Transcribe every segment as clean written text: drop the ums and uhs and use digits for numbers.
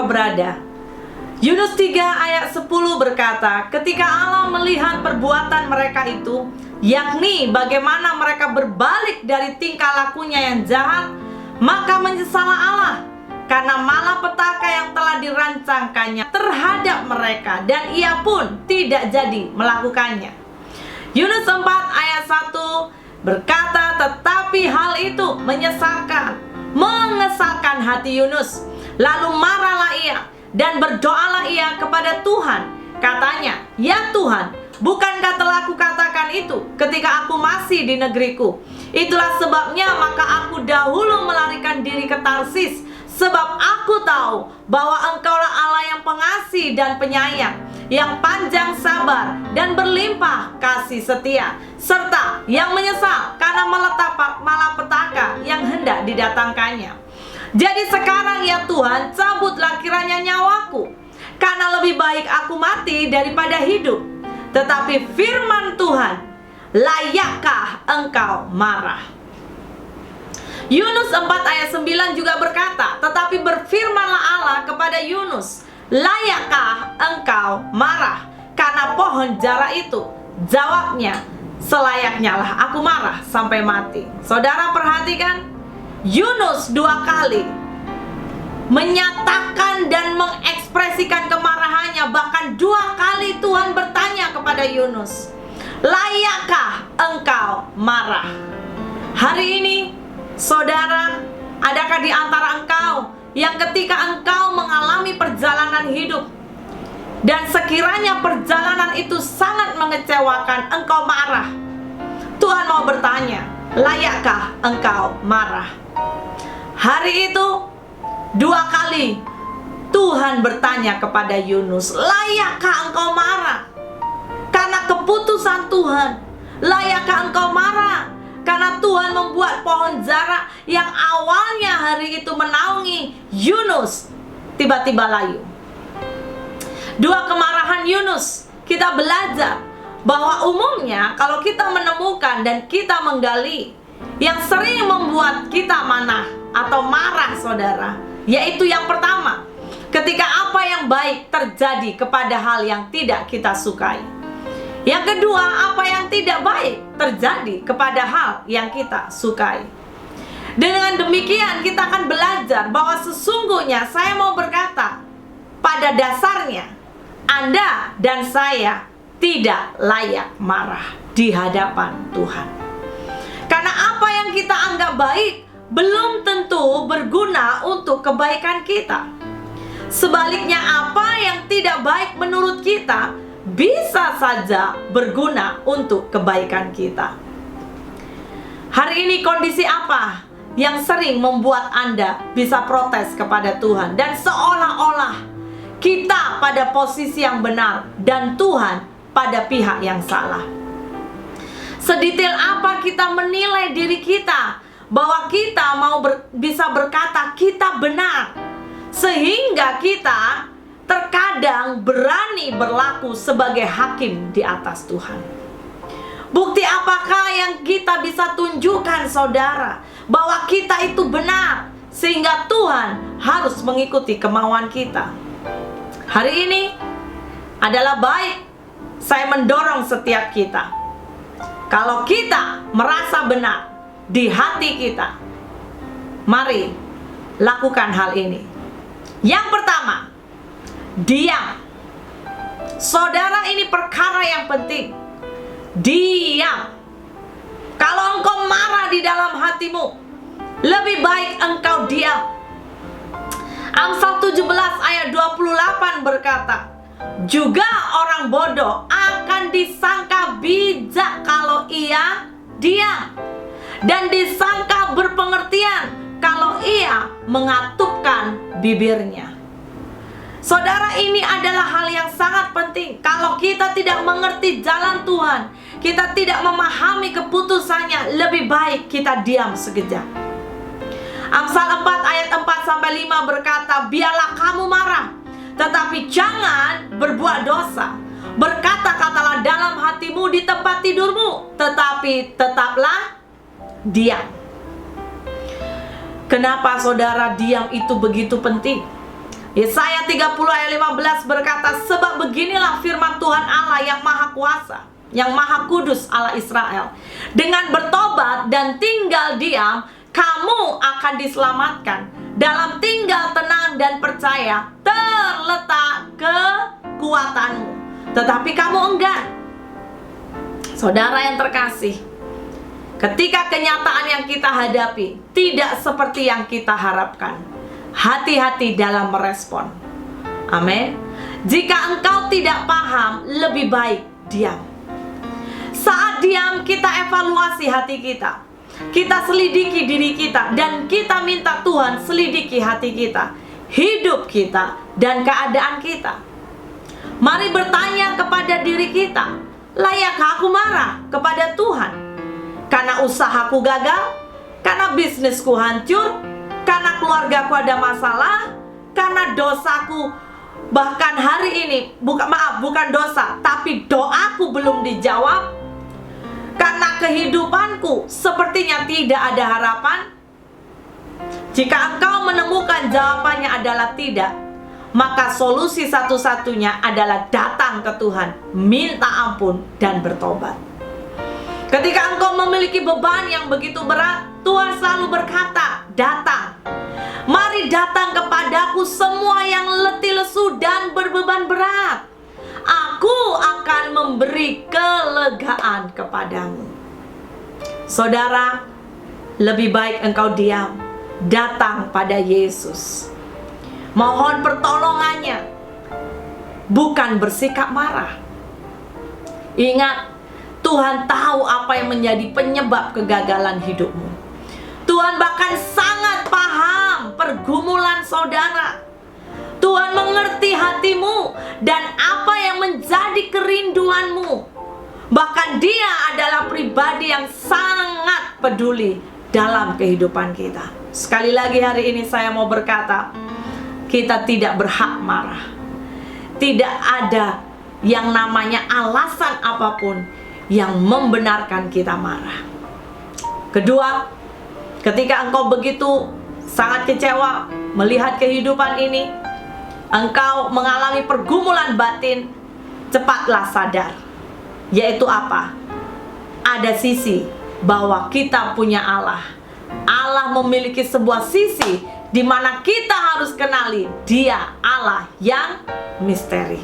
berada. Yunus 3 ayat 10 berkata, ketika Allah melihat perbuatan mereka itu, yakni bagaimana mereka berbalik dari tingkah lakunya yang jahat, maka menyesallah Allah karena malapetaka yang telah dirancangkannya terhadap mereka, dan ia pun tidak jadi melakukannya. Yunus 4 ayat 1 berkata, tetapi hal itu mengesalkan hati Yunus. Lalu marahlah ia dan berdoalah ia kepada Tuhan. Katanya, ya Tuhan, bukankah telah aku katakan itu ketika aku masih di negeriku? Itulah sebabnya maka aku dahulu melarikan diri ke Tarsis, sebab aku tahu bahwa Engkaulah Allah yang pengasih dan penyayang, yang panjang sabar dan berlimpah kasih setia, serta yang menyesal karena malapetaka yang hendak didatangkannya. Jadi sekarang ya Tuhan, cabutlah kiranya nyawaku, karena lebih baik aku mati daripada hidup. Tetapi firman Tuhan, layakkah Engkau marah? Yunus 4 ayat 9 juga berkata, tetapi berfirmanlah Allah kepada Yunus, layakkah Engkau marah karena pohon jara itu? Jawabnya, selayaknya lah aku marah sampai mati. Saudara perhatikan, Yunus 2 kali menyatakan dan mengekspresikan kemarahannya. Bahkan 2 kali Tuhan bertanya kepada Yunus, layakkah engkau marah? Hari ini, saudara, adakah di antara engkau yang ketika engkau mengalami perjalanan hidup dan sekiranya perjalanan itu sangat mengecewakan, engkau marah? Tuhan mau bertanya, layakkah engkau marah? Hari itu 2 kali Tuhan bertanya kepada Yunus, layakkah engkau marah karena keputusan Tuhan? Layakkah engkau marah karena Tuhan membuat pohon jara yang awalnya hari itu menaungi Yunus tiba-tiba layu? 2 kemarahan Yunus, kita belajar bahwa umumnya kalau kita menemukan dan kita menggali yang sering membuat kita atau marah, saudara, yaitu yang pertama, ketika apa yang baik terjadi kepada hal yang tidak kita sukai. Yang kedua, apa yang tidak baik terjadi kepada hal yang kita sukai. Dengan demikian kita akan belajar bahwa sesungguhnya saya mau berkata, pada dasarnya Anda dan saya tidak layak marah di hadapan Tuhan. Karena apa yang kita anggap baik belum tentu berguna untuk kebaikan kita. Sebaliknya, apa yang tidak baik menurut kita bisa saja berguna untuk kebaikan kita. Hari ini kondisi apa yang sering membuat Anda bisa protes kepada Tuhan dan seolah-olah kita pada posisi yang benar dan Tuhan pada pihak yang salah? Sedetail apa kita menilai diri kita bahwa kita bisa berkata kita benar, sehingga kita terkadang berani berlaku sebagai hakim di atas Tuhan? Bukti apakah yang kita bisa tunjukkan, saudara, bahwa kita itu benar sehingga Tuhan harus mengikuti kemauan kita? Hari ini adalah baik saya mendorong setiap kita, kalau kita merasa benar di hati kita, mari lakukan hal ini. Yang pertama, diam. Saudara, ini perkara yang penting. Diam. Kalau engkau marah di dalam hatimu, lebih baik engkau diam. Amsal 17 ayat 28 berkata, juga orang bodoh akan disangka bijak kalau ia diam, dan disangka berpengertian kalau ia mengatupkan bibirnya. Saudara, ini adalah hal yang sangat penting. Kalau kita tidak mengerti jalan Tuhan, kita tidak memahami keputusannya, lebih baik kita diam sekejap. Amsal 4 ayat 4-5 berkata, biarlah kamu marah, tetapi jangan berbuat dosa. Berkata-katalah dalam hatimu di tempat tidurmu, tetapi tetaplah diam. Kenapa, saudara, diam itu begitu penting? Yesaya 30 ayat 15 berkata, sebab beginilah firman Tuhan Allah yang maha kuasa, yang maha kudus, Allah Israel. Dengan bertobat dan tinggal diam, kamu akan diselamatkan. Dalam tinggal tenang dan percaya terletak kekuatanmu. Tetapi kamu enggan. Saudara yang terkasih, ketika kenyataan yang kita hadapi tidak seperti yang kita harapkan, hati-hati dalam merespon. Amin. Jika engkau tidak paham, lebih baik diam. Saat diam, kita evaluasi hati kita. Kita selidiki diri kita, dan kita minta Tuhan selidiki hati kita, hidup kita, dan keadaan kita. Mari bertanya kepada diri kita, layakkah aku marah kepada Tuhan? Karena usahaku gagal? Karena bisnisku hancur? Karena keluargaku ada masalah? Karena dosaku, bahkan hari ini, bukan dosa, tapi doaku belum dijawab? Karena kehidupanku sepertinya tidak ada harapan? Jika engkau menemukan jawabannya adalah tidak, maka solusi satu-satunya adalah datang ke Tuhan, minta ampun, dan bertobat. Ketika engkau memiliki beban yang begitu berat, Tuhan selalu berkata, datang. Mari datang kepadaku semua yang letih lesu dan berbeban berat. Aku akan memberi kelegaan kepadamu. Saudara, lebih baik engkau diam, datang pada Yesus. Mohon pertolongannya, bukan bersikap marah. Ingat, Tuhan tahu apa yang menjadi penyebab kegagalan hidupmu. Tuhan bahkan sangat paham pergumulan saudara. Tuhan mengerti hatimu dan apa yang menjadi kerinduanmu. Bahkan Dia adalah pribadi yang sangat peduli dalam kehidupan kita. Sekali lagi hari ini saya mau berkata, kita tidak berhak marah. Tidak ada yang namanya alasan apapun yang membenarkan kita marah. Kedua, ketika engkau begitu sangat kecewa melihat kehidupan ini, engkau mengalami pergumulan batin, cepatlah sadar. Yaitu apa? Ada sisi bahwa kita punya Allah. Allah memiliki sebuah sisi di mana kita harus kenali Dia Allah yang misteri.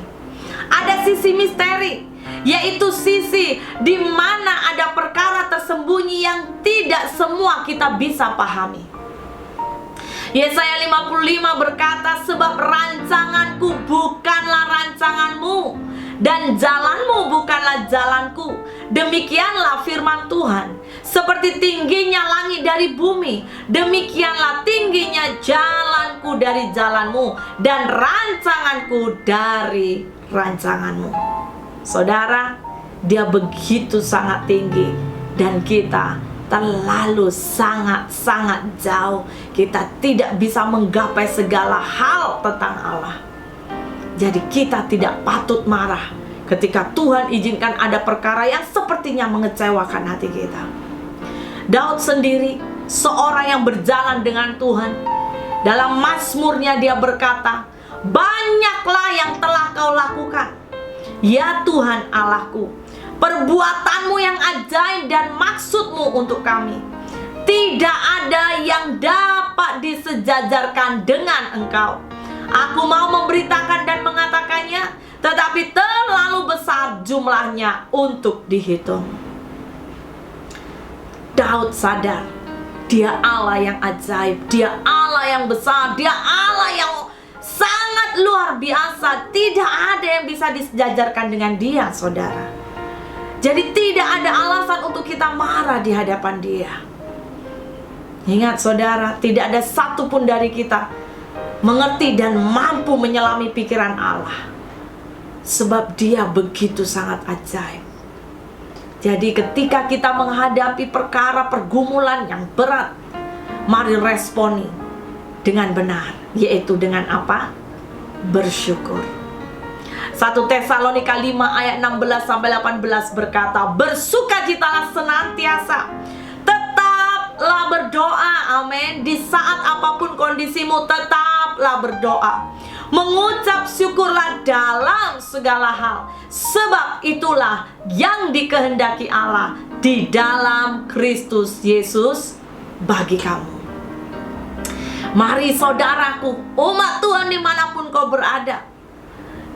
Ada sisi misteri, yaitu sisi di mana ada perkara tersembunyi yang tidak semua kita bisa pahami. Yesaya 55 berkata, sebab rancanganku bukanlah rancanganmu, dan jalanmu bukanlah jalanku. Demikianlah firman Tuhan. Seperti tingginya langit dari bumi, demikianlah tingginya jalanku dari jalanmu, dan rancanganku dari rancanganmu. Saudara, Dia begitu sangat tinggi, dan kita terlalu sangat-sangat jauh. Kita tidak bisa menggapai segala hal tentang Allah. Jadi kita tidak patut marah ketika Tuhan izinkan ada perkara yang sepertinya mengecewakan hati kita. Daud sendiri, seorang yang berjalan dengan Tuhan, dalam Mazmurnya dia berkata, banyaklah yang telah kau lakukan, ya Tuhan Allahku, perbuatanmu yang ajaib dan maksudmu untuk kami. Tidak ada yang dapat disejajarkan dengan Engkau. Aku mau memberitakan dan mengatakannya, tetapi terlalu besar jumlahnya untuk dihitung. Daud sadar, Dia Allah yang ajaib, Dia Allah yang besar, Dia Allah yang sangat luar biasa. Tidak ada yang bisa disejajarkan dengan Dia, saudara. Jadi tidak ada alasan untuk kita marah di hadapan Dia. Ingat saudara, tidak ada satupun dari kita mengerti dan mampu menyelami pikiran Allah, sebab Dia begitu sangat ajaib. Jadi ketika kita menghadapi perkara pergumulan yang berat, mari responi dengan benar, yaitu dengan apa? Bersyukur. 1 Tesalonika 5 ayat 16-18 berkata, bersukacitalah senantiasa, tetaplah berdoa, amin. Di saat apapun kondisimu, tetaplah berdoa. Mengucap syukurlah dalam segala hal, sebab itulah yang dikehendaki Allah di dalam Kristus Yesus bagi kamu. Mari saudaraku, umat Tuhan dimanapun kau berada,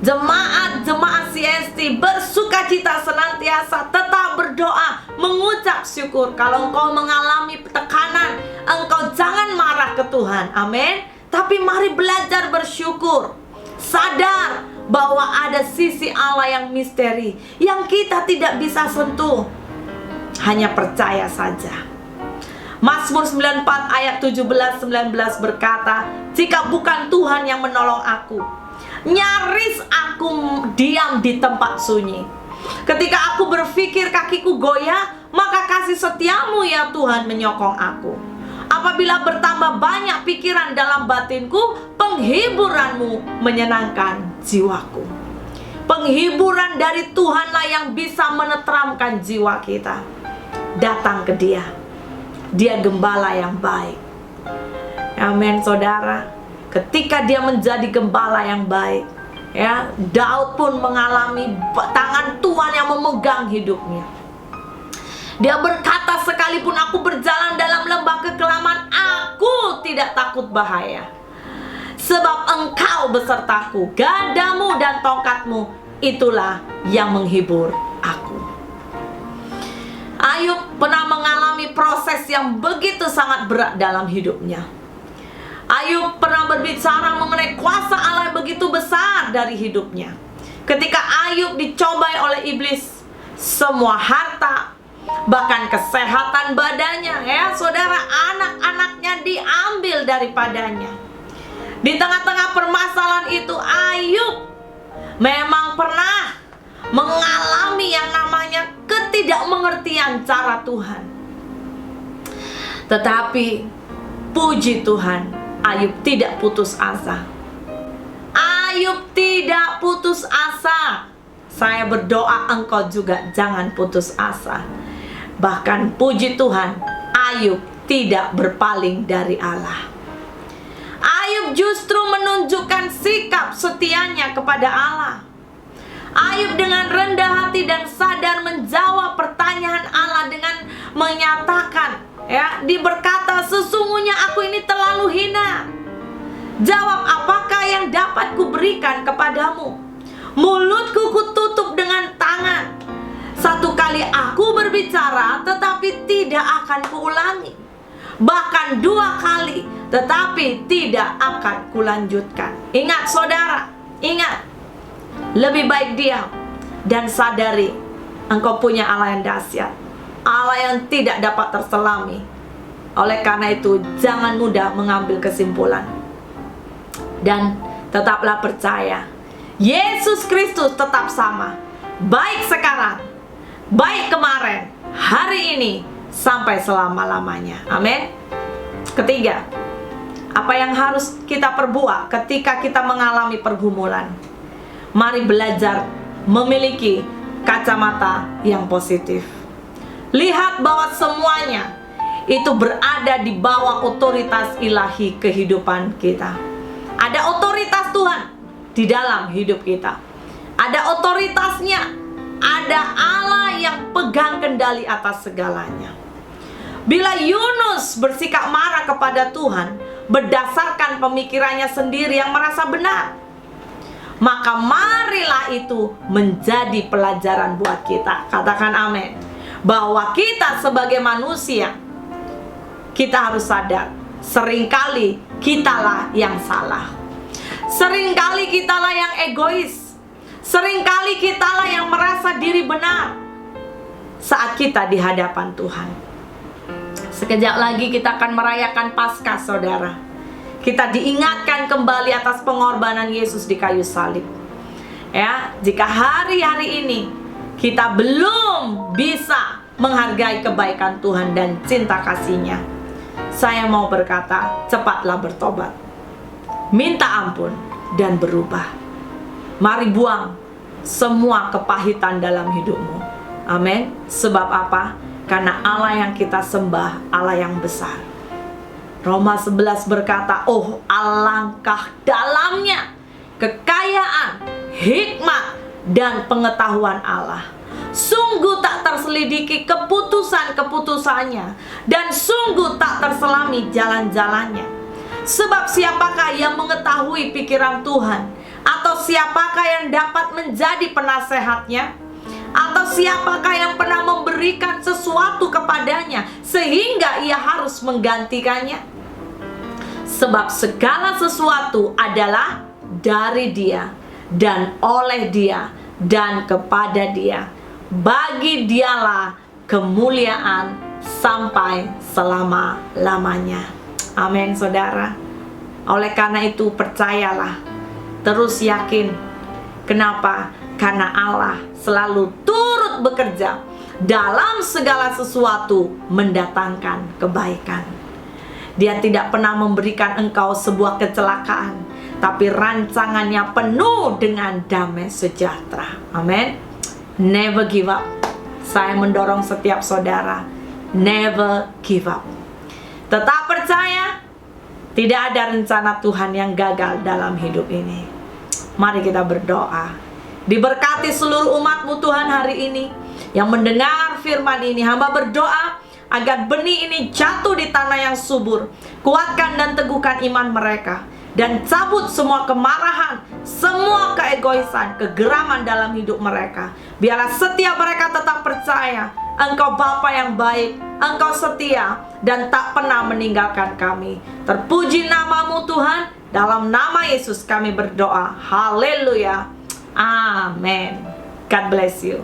jemaat CST, bersukacita senantiasa, tetap berdoa, mengucap syukur. Kalau engkau mengalami tekanan, engkau jangan marah ke Tuhan, amin. Tapi mari belajar bersyukur, sadar bahwa ada sisi Allah yang misteri, yang kita tidak bisa sentuh, hanya percaya saja. Mazmur 94 ayat 17-19 berkata, jika bukan Tuhan yang menolong aku, nyaris aku diam di tempat sunyi. Ketika aku berpikir kakiku goyah, maka kasih setiamu ya Tuhan menyokong aku. Apabila bertambah banyak pikiran dalam batinku, penghiburanmu menyenangkan jiwaku. Penghiburan dari Tuhanlah yang bisa menenteramkan jiwa kita. Datang ke Dia. Dia gembala yang baik. Amin saudara. Ketika Dia menjadi gembala yang baik, ya, Daud pun mengalami tangan Tuhan yang memegang hidupnya. Dia berkata, sekalipun aku berjalan dalam lembah kekelaman, aku tidak takut bahaya, sebab Engkau besertaku, gadamu dan tongkatmu itulah yang menghibur aku. Ayub pernah mengalami proses yang begitu sangat berat dalam hidupnya. Ayub pernah berbicara mengenai kuasa Allah yang begitu besar dari hidupnya. Ketika Ayub dicobai oleh iblis, semua harta, bahkan kesehatan badannya, ya saudara, anak-anaknya diambil daripadanya. Di tengah-tengah permasalahan itu, Ayub memang pernah mengalami yang namanya ketidakmengertian cara Tuhan. Tetapi puji Tuhan, Ayub tidak putus asa. Ayub tidak putus asa. Saya berdoa engkau juga jangan putus asa. Bahkan puji Tuhan, Ayub tidak berpaling dari Allah. Ayub justru menunjukkan sikap setianya kepada Allah. Ayub dengan rendah hati dan sadar menjawab pertanyaan Allah dengan menyatakan, ya, berkata, sesungguhnya aku ini terlalu hina. Jawab, apakah yang dapat kuberikan kepadamu? Mulutku kututup dengan tangan. Satu kali aku berbicara, tetapi tidak akan kuulangi. Bahkan 2 kali, tetapi tidak akan kulanjutkan. Ingat saudara, ingat, lebih baik diam dan sadari engkau punya Allah yang dahsyat, Allah yang tidak dapat terselami. Oleh karena itu, jangan mudah mengambil kesimpulan. Dan tetaplah percaya, Yesus Kristus tetap sama, baik sekarang, baik kemarin, hari ini, sampai selama-lamanya. Amin. Ketiga, apa yang harus kita perbuat ketika kita mengalami pergumulan? Mari belajar memiliki kacamata yang positif. Lihat bahwa semuanya itu berada di bawah otoritas ilahi kehidupan kita. Ada otoritas Tuhan di dalam hidup kita. Ada otoritasnya. Ada Allah yang pegang kendali atas segalanya. Bila Yunus bersikap marah kepada Tuhan berdasarkan pemikirannya sendiri yang merasa benar, maka marilah itu menjadi pelajaran buat kita. Katakan amin. Bahwa kita sebagai manusia, kita harus sadar, seringkali kitalah yang salah. Seringkali kitalah yang egois. Seringkali kitalah yang merasa diri benar saat kita di hadapan Tuhan. Sekejap lagi kita akan merayakan Paskah, saudara. Kita diingatkan kembali atas pengorbanan Yesus di kayu salib. Ya, jika hari-hari ini kita belum bisa menghargai kebaikan Tuhan dan cinta kasih-Nya, saya mau berkata, cepatlah bertobat, minta ampun dan berubah. Mari buang semua kepahitan dalam hidupmu. Amin. Sebab apa? Karena Allah yang kita sembah, Allah yang besar. Roma 11 berkata, oh alangkah dalamnya hikmat dan pengetahuan Allah. Sungguh tak terselidiki keputusan-keputusannya, dan sungguh tak terselami jalan-jalannya. Sebab siapakah yang mengetahui pikiran Tuhan? Atau siapakah yang dapat menjadi penasehatnya? Atau siapakah yang pernah memberikan sesuatu kepadanya sehingga ia harus menggantikannya? Sebab segala sesuatu adalah dari Dia, dan oleh Dia, dan kepada Dia. Bagi Dialah kemuliaan sampai selama-lamanya. Amin, saudara. Oleh karena itu percayalah, terus yakin. Kenapa? Karena Allah selalu turut bekerja dalam segala sesuatu mendatangkan kebaikan. Dia tidak pernah memberikan engkau sebuah kecelakaan, tapi rancangannya penuh dengan damai sejahtera. Amin. Never give up. Saya mendorong setiap saudara, never give up. Tetap percaya, tidak ada rencana Tuhan yang gagal dalam hidup ini. Mari kita berdoa. Diberkati seluruh umat-Mu Tuhan hari ini yang mendengar firman ini. Hamba berdoa agar benih ini jatuh di tanah yang subur. Kuatkan dan teguhkan iman mereka, dan cabut semua kemarahan, semua keegoisan, kegeraman dalam hidup mereka. Biarlah setiap mereka tetap percaya Engkau Bapa yang baik, Engkau setia, dan tak pernah meninggalkan kami. Terpuji nama-Mu Tuhan. Dalam nama Yesus kami berdoa. Haleluya. Amin. God bless you.